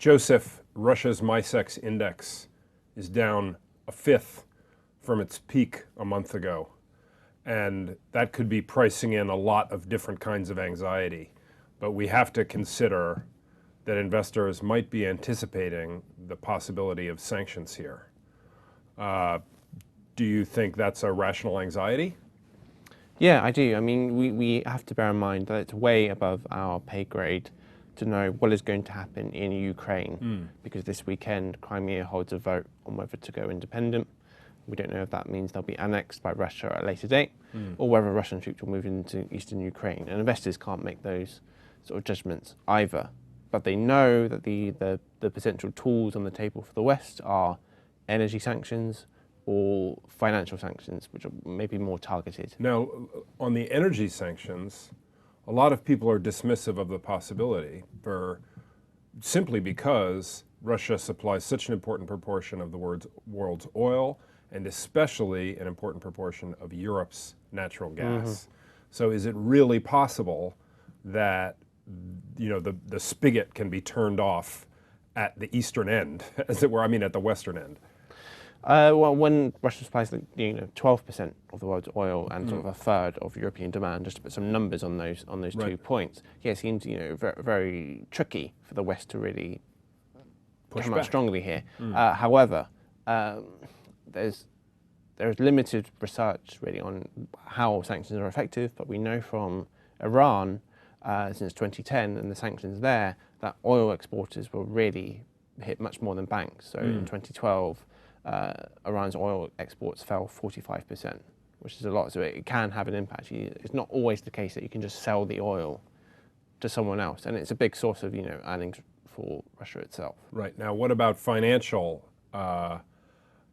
Joseph, Russia's MISEX index is down a fifth from its peak a month ago. And that could be pricing in a lot of different kinds of anxiety. But we have to consider that investors might be anticipating the possibility of sanctions here. Do you think that's a rational anxiety? Yeah, I do. I mean, we have to bear in mind that it's way above our pay grade to know what is going to happen in Ukraine, because this weekend Crimea holds a vote on whether to go independent. We don't know if that means they'll be annexed by Russia at a later date, or whether Russian troops will move into eastern Ukraine. And investors can't make those sort of judgments either. But they know that the potential tools on the table for the West are energy sanctions or financial sanctions, which are maybe more targeted. Now, on the energy sanctions, a lot of people are dismissive of the possibility simply because Russia supplies such an important proportion of the world's oil, and especially an important proportion of Europe's natural gas. So is it really possible that the spigot can be turned off at the eastern end, as it were, I mean at the western end? Well, when Russia supplies 12% of the world's oil and sort of a third of European demand, just to put some numbers on those Right. 2 points, yeah, it seems very, very tricky for the West to really come out strongly here. However, there's limited research really on how sanctions are effective, but we know from Iran since 2010 and the sanctions there that oil exporters will really hit much more than banks. So in 2012, Iran's oil exports fell 45%, which is a lot. So it can have an impact. It's not always the case that you can just sell the oil to someone else, and it's a big source of earnings for Russia itself. Right. Now, what about financial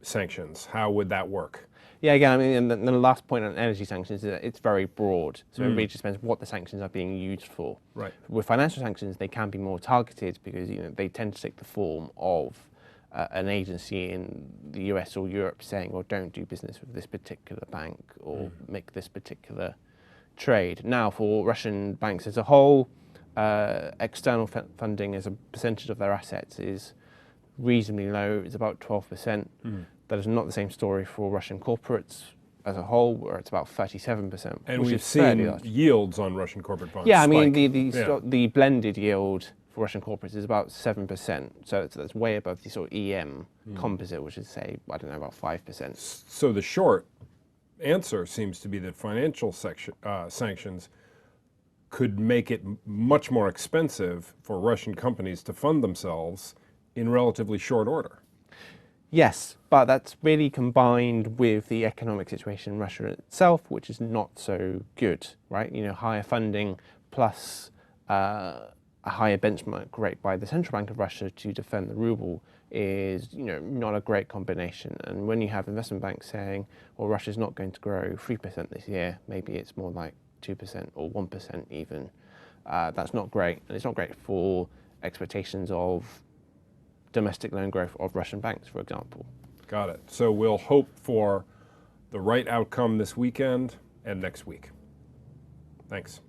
sanctions? How would that work? Yeah, again, I mean, and the last point on energy sanctions is that it's very broad. So it really just depends what the sanctions are being used for. Right. With financial sanctions, they can be more targeted because they tend to take the form of an agency in the US or Europe saying, well, don't do business with this particular bank or make this particular trade. Now, for Russian banks as a whole, external funding as a percentage of their assets is reasonably low. It's about 12%. That is not the same story for Russian corporates as a whole, where it's about 37%. And we've seen yields on Russian corporate bonds. Yeah, I spike. mean, the blended yield for Russian corporates is about 7%. So that's way above the sort of EM composite, which is, say, I don't know, about 5%. So the short answer seems to be that financial sanctions could make it much more expensive for Russian companies to fund themselves in relatively short order. Yes, but that's really combined with the economic situation in Russia itself, which is not so good, right? Higher funding plus a higher benchmark rate by the central bank of Russia to defend the ruble is, not a great combination. And when you have investment banks saying, well, Russia's not going to grow 3% this year, maybe it's more like 2% or 1% even, that's not great. And it's not great for expectations of domestic loan growth of Russian banks, for example. Got it. So we'll hope for the right outcome this weekend and next week. Thanks.